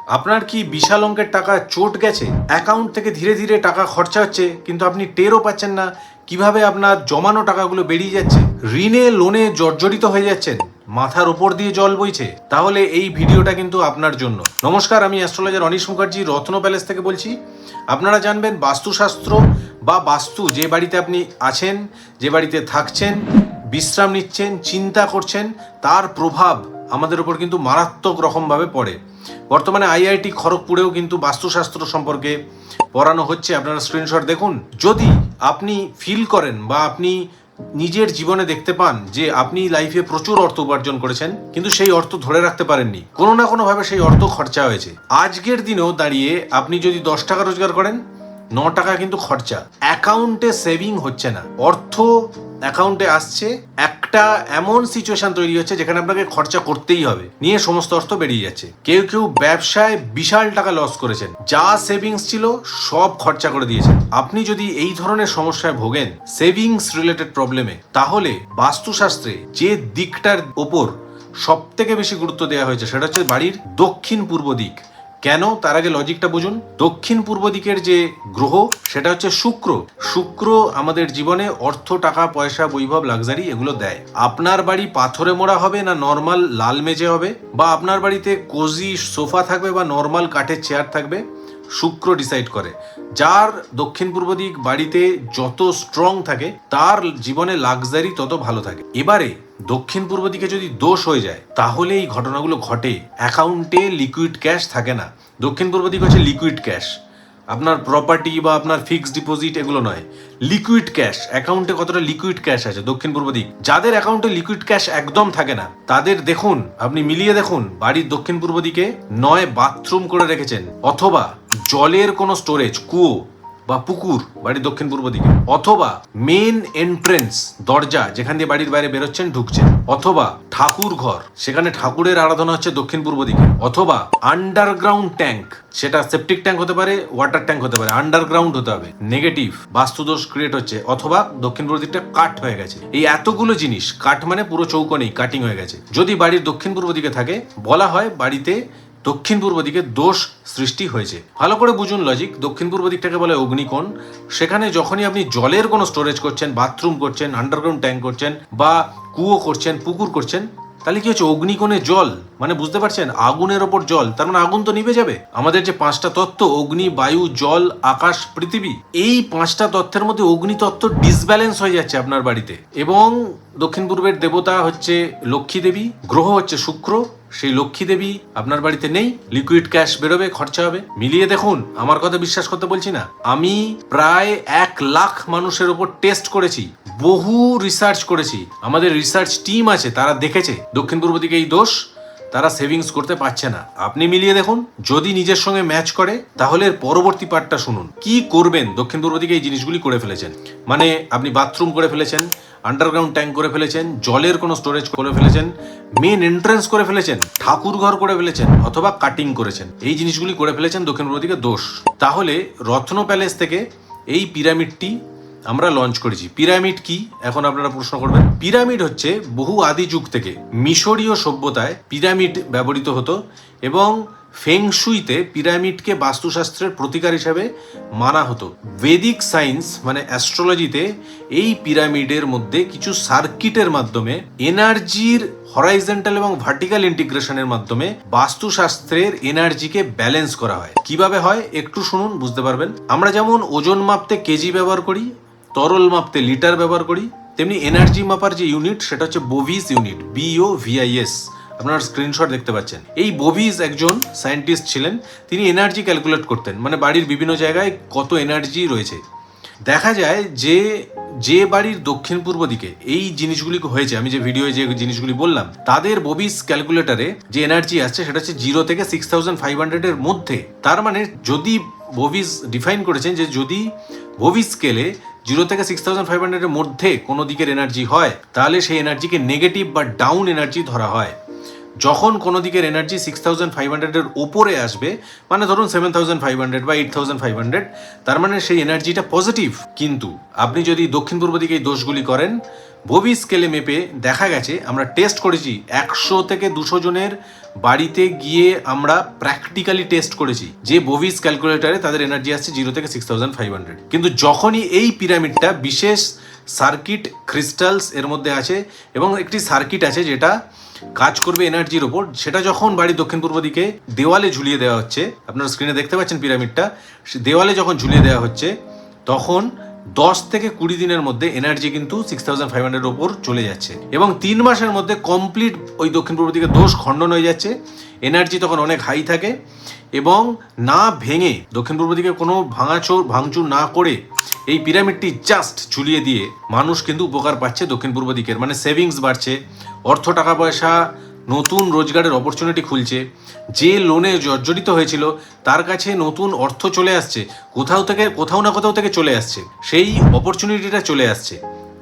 আপনার কি বিশাল অঙ্কের টাকা চোট গেছে? অ্যাকাউন্ট থেকে ধীরে ধীরে টাকা খরচা হচ্ছে কিন্তু আপনি টেরও পাচ্ছেন না কিভাবে আপনার জমানো টাকাগুলো বেরিয়ে যাচ্ছে? ঋণে লোনে জর্জরিত হয়ে যাচ্ছেন, মাথার উপর দিয়ে জল বইছে? তাহলে এই ভিডিওটা কিন্তু আপনার জন্য। নমস্কার, আমি অ্যাস্ট্রোলজার অনিশ মুখার্জি রত্ন প্যালেস থেকে বলছি। আপনারা জানবেন বাস্তুশাস্ত্র বা বাস্তু, যে বাড়িতে আপনি আছেন, যে বাড়িতে থাকছেন, বিশ্রাম নিচ্ছেন, চিন্তা করছেন, তার প্রভাব আমাদের উপর কিন্তু মারাত্মক রকমভাবে পড়ে। বর্তমানে আইআইটি খড়গপুরেও কিন্তু বাস্তুশাস্ত্র সম্পর্কে পড়ানো হচ্ছে, আপনারা স্ক্রিনশট দেখুন। যদি আপনি ফিল করেন বা আপনি নিজের জীবনে দেখতে পান যে আপনি লাইফে প্রচুর অর্থ উপার্জন করেছেন কিন্তু সেই অর্থ ধরে রাখতে পারেননি, কোনো না কোনোভাবে সেই অর্থ খরচা হয়েছে, আজকের দিনেও দাঁড়িয়ে আপনি যদি 10 টাকা রোজগার করেন, 9 টাকা কিন্তু খরচা, অ্যাকাউন্টে সেভিং হচ্ছে না, অর্থ অ্যাকাউন্টে আসছে, একটা এমন সিচুয়েশন তৈরি হচ্ছে যেখানে আপনাকে খরচা করতেই হবে, নিয়ে সমস্ত অর্থ বেরিয়ে যাচ্ছে। কেউ কেউ ব্যবসায় বিশাল টাকা লস করেছেন, যা সেভিংস ছিল সব খরচা করে দিয়েছেন। আপনি যদি এই ধরনের সমস্যায় ভোগেন, সেভিংস রিলেটেড প্রবলেমে, তাহলে বাস্তুশাস্ত্রে যে দিকটার ওপর সব থেকে বেশি গুরুত্ব দেওয়া হয়েছে সেটা হচ্ছে বাড়ির দক্ষিণ পূর্ব দিক। কেন, তার আগে লজিকটা বুঝুন। দক্ষিণ পূর্ব দিকের যে গ্রহ সেটা হচ্ছে শুক্র। শুক্র আমাদের জীবনে অর্থ, টাকা পয়সা, বৈভব, লাক্সারি এগুলো দেয়। আপনার বাড়ি পাথরে মোড়া হবে না নর্মাল লাল মেঝে হবে, বা আপনার বাড়িতে কোজি সোফা থাকবে বা নর্মাল কাঠের চেয়ার থাকবে, শুক্র ডিসাইড করে। যার দক্ষিণ পূর্ব দিক বাড়িতে যত স্ট্রং থাকে তার জীবনে লাক্সারি তত ভালো থাকে। এবারে দক্ষিণ পূর্ব দিকে যদি দোষ হয়ে যায় তাহলে এই ঘটনাগুলো ঘটে। অ্যাকাউন্টে লিকুইড ক্যাশ থাকে না। দক্ষিণ পূর্ব দিক হচ্ছে লিকুইড ক্যাশ, আপনার প্রপার্টি বা আপনার ফিক্সড ডিপোজিট এগুলো নয়, লিকুইড ক্যাশ। অ্যাকাউন্টে কতটা লিকুইড ক্যাশ আছে দক্ষিণ পূর্ব দিক। যাদের অ্যাকাউন্টে লিকুইড ক্যাশ একদম থাকে না তাদের দেখুন, আপনি মিলিয়ে দেখুন, বাড়ির দক্ষিণ পূর্ব দিকে নয় বাথরুম করে রেখেছেন, অথবা জলের কোনো স্টোরেজ, কুয়ো বা পুকুর বাড়ির দক্ষিণ পূর্ব দিকে, অথবা মেন এন্ট্রেন্স দরজা যেখান দিয়ে বাড়ির বাইরে বেরোচ্ছেন ঢুকছেন, অথবা ঠাকুর ঘর, সেখানে ঠাকুরের আরাধনা হচ্ছে দক্ষিণ পূর্ব দিকে, অথবা আন্ডারগ্রাউন্ড ট্যাঙ্ক, সেটা সেপটিক ট্যাঙ্ক হতে পারে, ওয়াটার ট্যাঙ্ক হতে পারে, আন্ডারগ্রাউন্ড হতে হবে, নেগেটিভ বাস্তুদোষ ক্রিয়েট হচ্ছে, অথবা দক্ষিণ পূর্ব দিকটা কাট হয়ে গেছে। এই এতগুলো জিনিস, কাট মানে পুরো চৌকো নেই, কাটিং হয়ে গেছে, যদি বাড়ির দক্ষিণ পূর্ব দিকে থাকে, বলা হয় বাড়িতে দক্ষিণ পূর্ব দিকে দোষ সৃষ্টি হয়েছে। ভালো করে বুঝুন লজিক। দক্ষিণ পূর্ব দিকটাকে বলে অগ্নিকোণ। সেখানে যখনই আপনি জলের কোনো স্টোরেজ করছেন, বাথরুম করছেন, আন্ডারগ্রাউন্ড ট্যাঙ্ক করছেন, বা কুয়ো করছেন, পুকুর করছেন, তাহলে কি হচ্ছে, অগ্নিকোণে জল, মানে বুঝতে পারছেন, আগুনের ওপর জল, তার মানে আগুন তো নিভে যাবে। আমাদের যে 5টা তত্ত্ব, অগ্নি, বায়ু, জল, আকাশ, পৃথিবী, এই 5টা তত্ত্বের মধ্যে অগ্নি তত্ত্ব ডিসব্যালেন্স হয়ে যাচ্ছে আপনার বাড়িতে। এবং দক্ষিণ পূর্বের দেবতা হচ্ছে লক্ষ্মী দেবী, গ্রহ হচ্ছে শুক্র, সেই লক্ষ্মী দেবী আপনার বাড়িতে নেই, লিকুইড ক্যাশ বেরোবে, খরচা হবে। মিলিয়ে দেখুন, আমার কথা বিশ্বাস করতে বলছি না, আমি প্রায় 1 লাখ মানুষের ওপর টেস্ট করেছি, বহু রিসার্চ করেছি, আমাদের রিসার্চ টিম আছে, তারা দেখেছে দক্ষিণ পূর্ব দিকে এই দোষ, তারা সেভিংস করতে পারছে না। আপনি মিলিয়ে দেখুন, যদি নিজের সঙ্গে ম্যাচ করে তাহলে এর পরবর্তী পার্টটা শুনুন। কি করবেন, দক্ষিণ পূর্ব দিকে এই জিনিসগুলি করে ফেলেছেন, মানে আপনি বাথরুম করে ফেলেছেন, আন্ডারগ্রাউন্ড ট্যাঙ্ক করে ফেলেছেন, জলের কোনো স্টোরেজ করে ফেলেছেন, মেন এন্ট্রেন্স করে ফেলেছেন, ঠাকুর ঘর করে ফেলেছেন, অথবা কাটিং করেছেন, এই জিনিসগুলি করে ফেলেছেন, দক্ষিণ পূর্ব দিকে দোষ। তাহলে রত্ন প্যালেস থেকে এই পিরামিডটি আমরা লঞ্চ করেছি। পিরামিড কি, এখন আপনারা প্রশ্ন করবেন। পিরামিড হচ্ছে বহু আদি যুগ থেকে মিশরীয় সভ্যতায় পিরামিড ব্যবহৃত হতো, এবং ফেংশুইতে পিরামিডকে বাস্তুশাস্ত্রের প্রতিকার হিসাবে মানা হতো। বেদিক সায়েন্স মানে অ্যাস্ট্রোলজিতে এই পিরামিডের মধ্যে কিছু সার্কিটের মাধ্যমে এনার্জির হরাইজন্টাল এবং ভার্টিক্যাল ইন্টিগ্রেশনের মাধ্যমে বাস্তুশাস্ত্রের এনার্জিকে ব্যালেন্স করা হয়। কিভাবে হয় একটু শুনুন, বুঝতে পারবেন। আমরা যেমন ওজন মাপতে কেজি ব্যবহার করি, তরল মাপতে লিটার ব্যবহার করি, তেমনি এনার্জি মাপার যে ইউনিট সেটা হচ্ছে বোভিস ইউনিট, BOVIS। আপনার স্ক্রিনশট দেখতে পাচ্ছেন। এই বোভিস একজন সায়েন্টিস্ট ছিলেন, তিনি এনার্জি ক্যালকুলেট করতেন, মানে বাড়ির বিভিন্ন জায়গায় কত এনার্জি রয়েছে। দেখা যায় যে যে বাড়ির দক্ষিণ পূর্ব দিকে এই জিনিসগুলি হয়েছে, আমি যে ভিডিওয়ে যে জিনিসগুলি বললাম, তাদের বোভিস ক্যালকুলেটারে যে এনার্জি আসছে সেটা হচ্ছে 0 থেকে 6500 এর মধ্যে। তার মানে যদি বোভিস ডিফাইন করেছেন যে যদি বোভিস স্কেলে 0 থেকে 6500 এর মধ্যে কোনো দিকের এনার্জি হয় তাহলে সেই এনার্জিকে নেগেটিভ বা ডাউন এনার্জি ধরা হয়। যখন কোনো দিকের এনার্জি 6500 এর ওপরে আসবে, মানে ধরুন 7500 বা 8500, তার মানে সেই এনার্জিটা পজিটিভ। কিন্তু আপনি যদি দক্ষিণ পূর্ব দিকে এই দোষগুলি করেন, ববি স্কেলে মেপে দেখা গেছে, আমরা টেস্ট করেছি 100 থেকে 200 জনের বাড়িতে গিয়ে আমরা প্র্যাকটিক্যালি টেস্ট করেছি যে ববিস ক্যালকুলেটারে তাদের এনার্জি আসছে 0 থেকে 6500। কিন্তু যখনই এই পিরামিডটা বিশেষ সার্কিট ক্রিস্টালস এর মধ্যে আছে এবং একটি সার্কিট আছে যেটা কাজ করবে এনার্জির ওপর, সেটা যখন বাড়ির দক্ষিণ পূর্ব দিকে দেওয়ালে ঝুলিয়ে দেওয়া হচ্ছে, আপনারা স্ক্রিনে দেখতে পাচ্ছেন পিরামিডটা, দেওয়ালে যখন ঝুলিয়ে দেওয়া হচ্ছে তখন 10 থেকে 20 দিনের মধ্যে এনার্জি কিন্তু 6500 ওপর চলে যাচ্ছে এবং 3 মাসের মধ্যে কমপ্লিট ওই দক্ষিণ পূর্ব দিকে দোষ খণ্ডন হয়ে যাচ্ছে। এনার্জি তখন অনেক হাই থাকে এবং না ভেঙে, দক্ষিণ পূর্ব দিকে কোনো ভাঙচুর না করে এই পিরামিডটি জাস্ট ঝুলিয়ে দিয়ে মানুষ কিন্তু উপকার পাচ্ছে দক্ষিণ পূর্ব দিকের, মানে সেভিংস বাড়ছে, অর্থ টাকা পয়সা, নতুন রোজগারের অপরচুনিটি খুলছে, যে লোনে জর্জরিত হয়েছিল তার কাছে নতুন অর্থ চলে আসছে, কোথাও না কোথাও থেকে চলে আসছে, সেই অপরচুনিটিটা চলে আসছে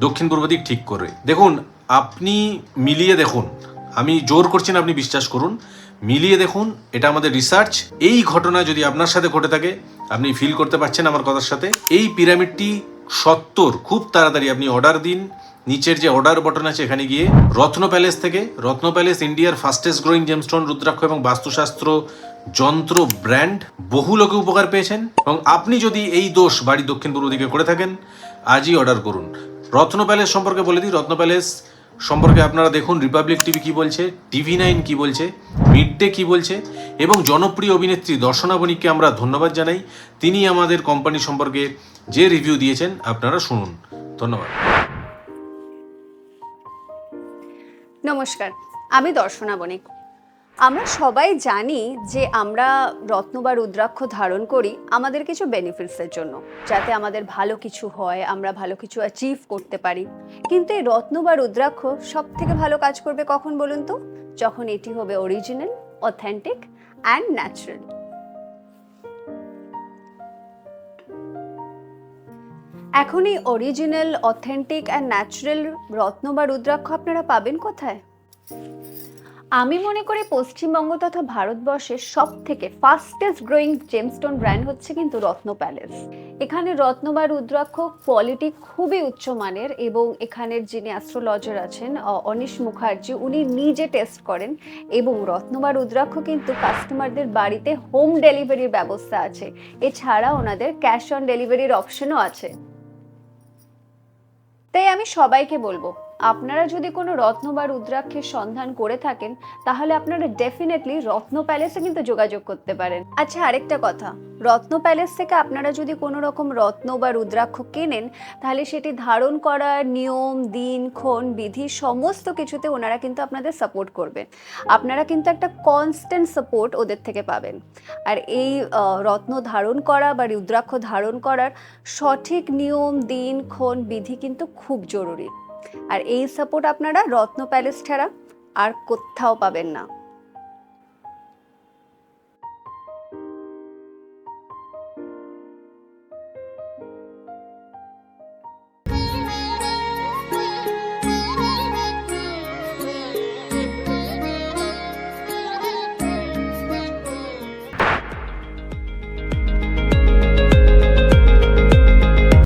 দক্ষিণ পূর্ব দিক ঠিক করে। দেখুন, আপনি মিলিয়ে দেখুন, আমি জোর করছি না, আপনি বিশ্বাস করুন, মিলিয়ে দেখুন, এটা আমাদের রিসার্চ। এই ঘটনা যদি আপনার সাথে ঘটে থাকে, আপনি ফিল করতে পারছেন আমার কথার সাথে, এই পিরামিডটি সত্তর খুব তাড়াতাড়ি আপনি অর্ডার দিন, নিচের যে অর্ডার বটন আছে এখানে গিয়ে। রত্ন প্যালেস থেকে, রত্ন প্যালেস ইন্ডিয়ার ফাস্টেস্ট গ্রোয়িং জেমস্টোন, রুদ্রাক্ষ এবং বাস্তুশাস্ত্র যন্ত্র ব্র্যান্ড, বহু লোকে উপকার পেয়েছেন এবং আপনি যদি এই দোষ বাড়ি দক্ষিণ পূর্ব দিকে করে থাকেন, আজই অর্ডার করুন। রত্ন প্যালেস সম্পর্কে বলে দিই, রত্ন প্যালেস সম্পর্কে আপনারা দেখুন রিপাবলিক টিভি কি বলছে, TV9 কি বলছে, মিড ডে কি বলছে, এবং জনপ্রিয় অভিনেত্রী দর্শনা বণিককে আমরা ধন্যবাদ জানাই, তিনি আমাদের কোম্পানি সম্পর্কে যে রিভিউ দিয়েছেন আপনারা শুনুন। ধন্যবাদ। নমস্কার, আমি দর্শনা বণিক। আমরা সবাই জানি যে আমরা রত্ন বা রুদ্রাক্ষ ধারণ করি আমাদের কিছু বেনিফিটসের জন্য, যাতে আমাদের ভালো কিছু হয়, আমরা ভালো কিছু অ্যাচিভ করতে পারি। কিন্তু এই রত্ন বা রুদ্রাক্ষ সব থেকে ভালো কাজ করবে কখন বলুন তো? যখন এটি হবে অরিজিনাল, অথেন্টিক অ্যান্ড ন্যাচারাল। এখন এই অরিজিনাল, অথেন্টিক অ্যান্ড ন্যাচারাল রত্ন বা রুদ্রাক্ষ আপনারা পাবেন কোথায়? আমি মনে করি পশ্চিমবঙ্গ তথা ভারতবর্ষের সব থেকে ফাস্টেস্ট গ্রোয়িং জেমস্টোন ব্র্যান্ড হচ্ছে কিন্তু রত্ন প্যালেস। এখানে রত্ন বা রুদ্রাক্ষ কোয়ালিটি খুবই উচ্চমানের এবং এখানের যিনি অ্যাস্ট্রোলজার আছেন অনিশ মুখার্জি, উনি নিজে টেস্ট করেন এবং রত্ন বা রুদ্রাক্ষ কিন্তু কাস্টমারদের বাড়িতে হোম ডেলিভারির ব্যবস্থা আছে। এছাড়া ওনাদের ক্যাশ অন ডেলিভারির অপশনও আছে। তাই আমি সবাইকে বলবো, আপনারা যদি কোনো রত্ন বা রুদ্রাক্ষের সন্ধান করে থাকেন তাহলে আপনারা ডেফিনেটলি রত্ন প্যালেসে কিন্তু যোগাযোগ করতে পারেন। আচ্ছা, আরেকটা কথা, রত্ন প্যালেস থেকে আপনারা যদি কোনো রকম রত্ন বা রুদ্রাক্ষ কেনেন তাহলে সেটি ধারণ করার নিয়ম, দিনক্ষণ, বিধি সমস্ত কিছুতে ওনারা কিন্তু আপনাদের সাপোর্ট করবেন। আপনারা কিন্তু একটা কনস্ট্যান্ট সাপোর্ট ওদের থেকে পাবেন। আর এই রত্ন ধারণ করা বা রুদ্রাক্ষ ধারণ করার সঠিক নিয়ম, দিনক্ষণ, বিধি কিন্তু খুব জরুরি। আর এই সাপোর্ট আপনারা রত্ন প্যালেস ছাড়া আর কোথাও পাবেন না।